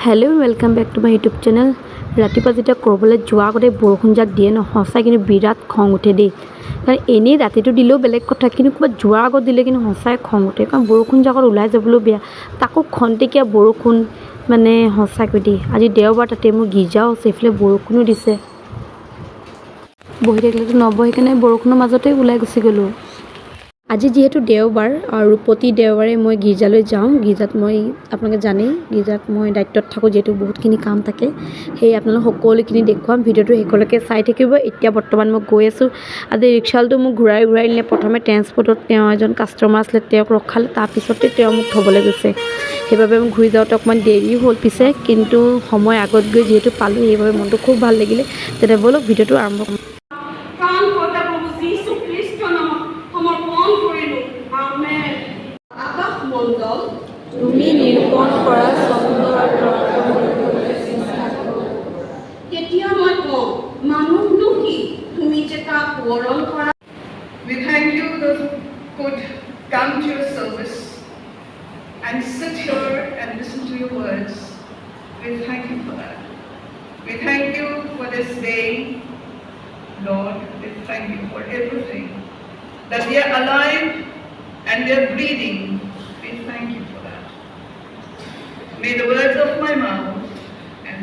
Hello' welcome back to my YouTube channel. ৰাতিপুৱা যেতিয়া ক'ৰবালৈ যোৱা আগতে বৰষুণ যাক দিয়ে ন, সঁচাই কিন্তু বিৰাট খং উঠে দেই। কাৰণ এনেই ৰাতিটো দিলেও বেলেগ কথা, কিন্তু ক'ৰবাত যোৱাৰ আগত দিলে কিন্তু সঁচাই খং উঠে। কাৰণ বৰষুণ জাকত ওলাই যাবলৈও বেয়া, তাকো খন্তেকীয়া বৰষুণ। মানে সঁচাকৈ দেই, আজি দেওবাৰ, তাতে মোৰ গীৰ্জাও আছে, এইফালে বৰষুণো দিছে। বহি থাকিলেতো নহ'ব, সেইকাৰণে বৰষুণৰ মাজতে ওলাই গুচি গ'লোঁ। আজি যিহেতু দেওবাৰ আৰু প্ৰতি দেওবাৰে মই গীৰ্জালৈ যাওঁ। গীৰ্জাত মই আপোনালোকে জানেই, গীৰ্জাত মই দায়িত্বত থাকোঁ, যিহেতু বহুতখিনি কাম থাকে। সেয়ে আপোনালোক সকলোখিনি দেখুৱাম, ভিডিঅ'টো শেষলৈকে চাই থাকিব। এতিয়া বৰ্তমান মই গৈ আছোঁ। আজি ৰিক্সাৱালাটো মোক ঘূৰাই নিলে। প্ৰথমে ট্ৰেন্সপৰ্টত তেওঁ এজন কাষ্টমাৰ আছিলে, তেওঁক ৰখালে, তাৰপিছতে তেওঁ মোক থ'বলৈ গৈছে। সেইবাবে মোক ঘূৰি যাওঁতে অকণমান দেৰিও হ'ল পিছে, কিন্তু সময় আগত গৈ যিহেতু পালোঁ, সেইবাবে মনটো খুব ভাল লাগিলে। তেতিয়া ব'লক ভিডিঅ'টো আৰম্ভ কৰোঁ। তুমি নিৰূপণ কৰা তেতিয়া মই কওঁ, মানুহনো কি তুমি যে তাক সোঁৱৰণ কৰা। We thank you those who could come to your service and sit here and listen to your words. We thank you for that. We thank you for this day, Lord. We thank you for everything. That we are alive and we are breathing. We thank you for that. May the words of my mouth and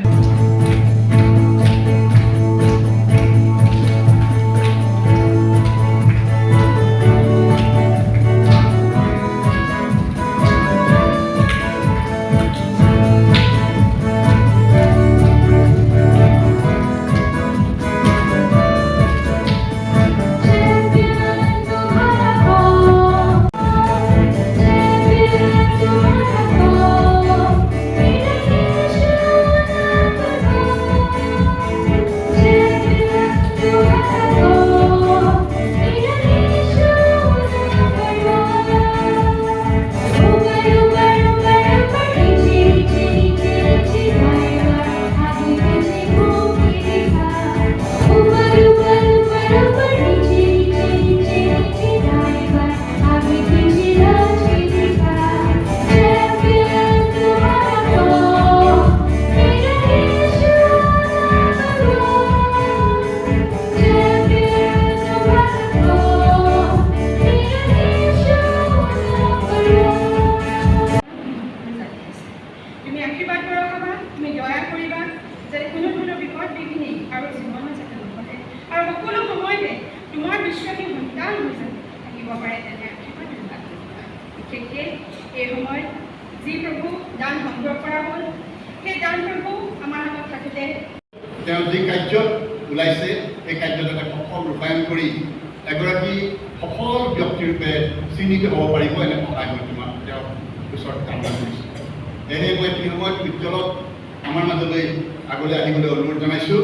এই সময়ত যি প্ৰভু দান সংগ্ৰহ কৰা হ'ল, সেই দান প্ৰভু আমাৰ হাতত থাকিলে তেওঁ যি কাৰ্যত ওলাইছে, সেই কাৰ্যত এটা সফল ৰূপায়ণ কৰি এগৰাকী সফল ব্যক্তিৰূপে চিহ্নিত হ'ব পাৰিব, এনে সহায় মই তোমাক তেওঁৰ ওচৰত কামনা কৰিছোঁ। এনে মই এই সময়ত উজ্জ্বলক আমাৰ মাজলৈ আগলৈ আহিবলৈ অনুৰোধ জনাইছোঁ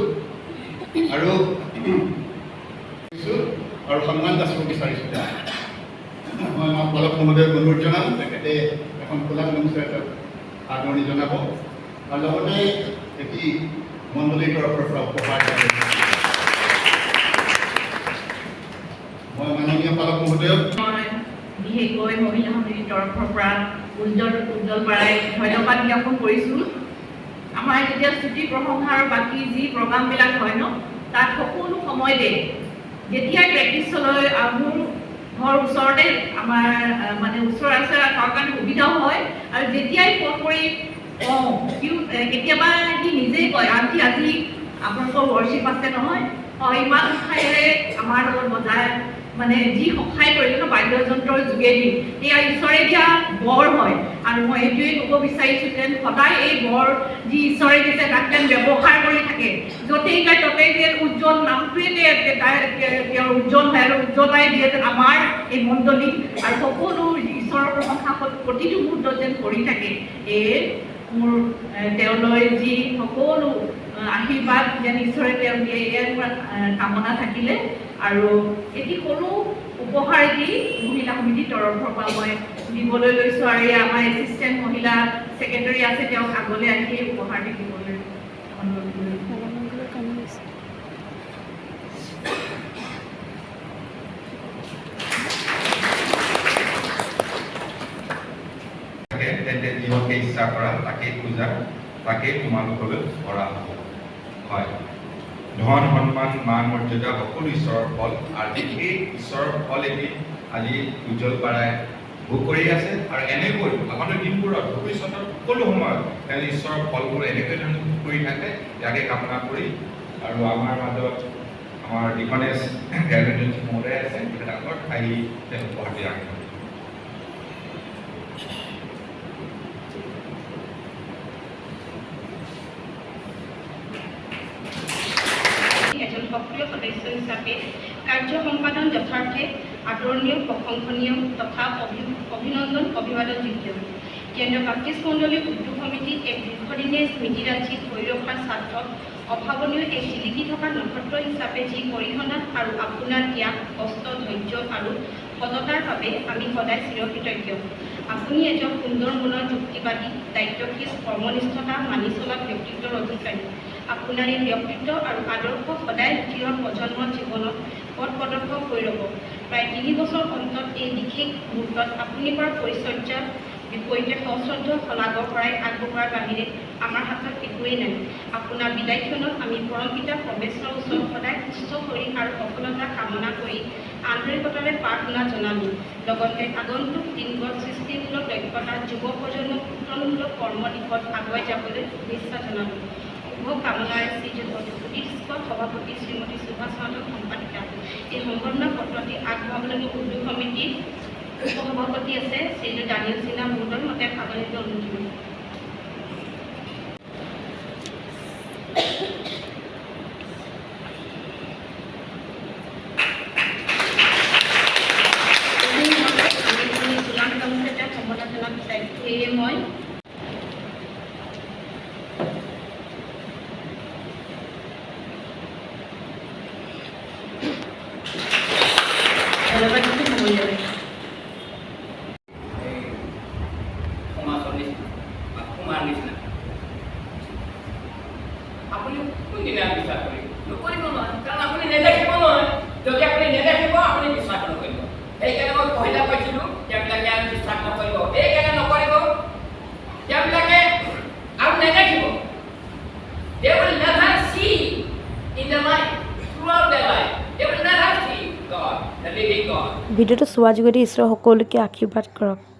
আৰু সন্মান যাচিব বিচাৰিছোঁ। মই পালক মহোদয়ক অনুৰোধ জনাম, তেখেতে এখন খোলা মঞ্চৰ এটা আদৰণি জনাব আৰু লগতে এটি মণ্ডলীৰ তৰফৰ পৰা উপহাৰ দিয়ে। মই মাননীয় পালক মহোদয়ক বিশেষকৈ মহিলা সমিতিৰ তৰফৰ পৰা উজ্জ্বল পাৰাই ধন্যবাদ জ্ঞাপন কৰিছোঁ। আমাৰ যেতিয়া স্তুতি প্ৰশংসাৰ বাকী যি প্ৰগ্ৰামবিলাক হয় ন, তাত সকলো সময়তে যেতিয়াই প্ৰেক্টিছলৈ মোৰ ঘৰ ওচৰতে, আমাৰ মানে ওচৰ আছে, তাৰ কাৰণে সুবিধাও হয়। আৰু যেতিয়াই ফোন কৰি কওঁ, কেতিয়াবা সি নিজেই কয়, আনকি আজি আপোনালোকৰ ৱৰ্কশ্বিপ আছে নহয়, ইমান উৎসাহেৰে আমাৰ লগত বজাই, মানে যি সহায় কৰিলে ন বাদ্যযন্ত্ৰৰ যোগেদি, এয়া ঈশ্বৰে দিয়া বৰ হয়। আৰু মই এইটোৱেই ক'ব বিচাৰিছোঁ যেন সদায় এই বৰ যি ঈশ্বৰে দিছে তাক যেন ব্যৱহাৰ কৰি থাকে, য'তেই যায় ততেই যেন উজ্জ্বল নামটোৱে তেওঁৰ উজ্জ্বল হয় আৰু উজ্জ্বলাই দিয়ে যেন আমাৰ এই মণ্ডলী আৰু সকলো ঈশ্বৰৰ প্ৰশংসা প্ৰতিটো মুহূৰ্তত যেন কৰি থাকে। এই মোৰ তেওঁলৈ যি সকলো আশীৰ্বাদ যেন ঈশ্বৰে তেওঁ দিয়ে, এয়াই মোৰ কামনা থাকিলে। আৰু এটি সৰু উপহাৰ দি মহিলা সমিতিৰ তৰফৰ পৰা মই দিবলৈ লৈছোঁ। আৰু এই আমাৰ এছিষ্টেণ্ট মহিলা ছেক্ৰেটাৰী আছে, তেওঁক আগলৈ আহি এই উপহাৰটি দিবলৈ অনুৰোধ কৰিছোঁ। তেন্তে যিহকে ইচ্ছা কৰা তাকেই পূজা তাকেই তোমালোকলৈ কৰা হ'ব। হয়, ধন সন্মান মান মৰ্যাদা সকলো ঈশ্বৰৰ ফল, আৰু সেই ঈশ্বৰৰ ফল এটি আজি উজ্জ্বল পাৰাই ভোগ কৰি আছে, আৰু এনেকৈ আগন্তুক দিনবোৰত ভৱিষ্যতৰ সকলো সময়ত তেওঁ ঈশ্বৰৰ ফলবোৰ এনেকৈ ধৰণে ভোগ কৰি থাকে, ইয়াকে কামনা কৰি আৰু আমাৰ মাজত আমাৰ ডিকনেছ গ্ৰেজুৱেট মহোদয় আছে, তেখেতৰ ঠাই তেওঁ উপহাৰ দিয়া হয়। এজন সক্ৰিয় সদস্য হিচাপে কাৰ্য সম্পাদন যথাৰ্থে আদৰণীয়, প্ৰশংসনীয় তথা অভিনন্দন অভিবাদনযোগ্য। কেন্দ্ৰীয় বাপ্তিষ্ট মণ্ডলী উদ্যোগ সমিতি এক দীৰ্ঘদিনীয়া স্মৃতিৰাজি ধৰি ৰখাৰ স্বাৰ্থত অভাৱনীয় এক জিলিকি থকা নক্ষত্ৰ হিচাপে যি অৰিহণা আৰু আপোনাৰ ত্যাগ, কষ্ট, ধৈৰ্য আৰু সততাৰ বাবে আমি সদায় চিৰকৃতজ্ঞ। আপুনি এজন সুন্দৰ মনৰ যুক্তিবাদী, দায়িত্বশীল, কৰ্মনিষ্ঠতা মানি চলা ব্যক্তিত্বৰ অধিকাৰী। আপোনাৰ এই ব্যক্তিত্ব আৰু আদৰ্শ সদায় উঠি অহা প্ৰজন্মৰ জীৱনত পথ প্ৰদৰ্শক হৈ ৰ'ব। প্ৰায় 3 বছৰ অন্তত এই বিশেষ মুহূৰ্তত আপুনি কৰা পৰিচৰ্যাৰ বিপৰীতে সশ্ৰদ্ধ শলাগৰ পৰাই আগবঢ়োৱাৰ বাহিৰে আমাৰ হাতত একোৱেই নাই। আপোনাৰ বিদায়ক্ষণত আমি পৰম পিতা পৰমেশ্বৰৰ ওচৰত সদায় সুস্থ শৰীৰ আৰু সফলতা কামনা কৰি আন্তৰিকতাৰে প্ৰাৰ্থনা জনালোঁ। লগতে আগন্তুক দিনবোৰত সৃষ্টিমূলক দক্ষতা যুৱ প্ৰজন্মক উত্তৰণমূলক কৰ্ম দিশত আগুৱাই যাবলৈ শুভেচ্ছা জনালোঁ। শুভ কামনাৰে শ্ৰীযুত সুদীৰ্ঘ সভাপতি শ্ৰীমতী সুভাষ মাধৱ সম্পাদিকা। এই সম্বৰ্ধনা পত্ৰটি আগবঢ়াবলৈ মোৰ উদ্যোগ সমিতিৰ উপসভাপতি আছে শ্ৰীযুত দানিয়েল সিনহা মহোদয়, মতে আগলৈ অনুৰোধ কৰিম। সম্বৰ্ধনা জনাব বিচাৰিছোঁ। সেয়ে মই ধন্যবাদ দিছোঁ মহোদয়। আপুনি কোনদিনা বিশ্বাস কৰিব? নকৰিব নহয়, কাৰণ আপুনি নেদেখিব নহয়। যদি আপুনি নেদেখিব আপুনি বিশ্বাস নকৰিব। সেইকাৰণে মই পহিলা কৈছিলোঁ তেওঁবিলাকে আৰু বিশ্বাস নকৰিব, এইকাৰণে নকৰিব তেওঁবিলাকে আৰু নেদেখিব। They will never see in their life, throughout their life, they will never see God, the living God. ভিডিঅ'টো চোৱাৰ যোগেদি ঈশ্বৰ সকলোকে আশীৰ্বাদ কৰক।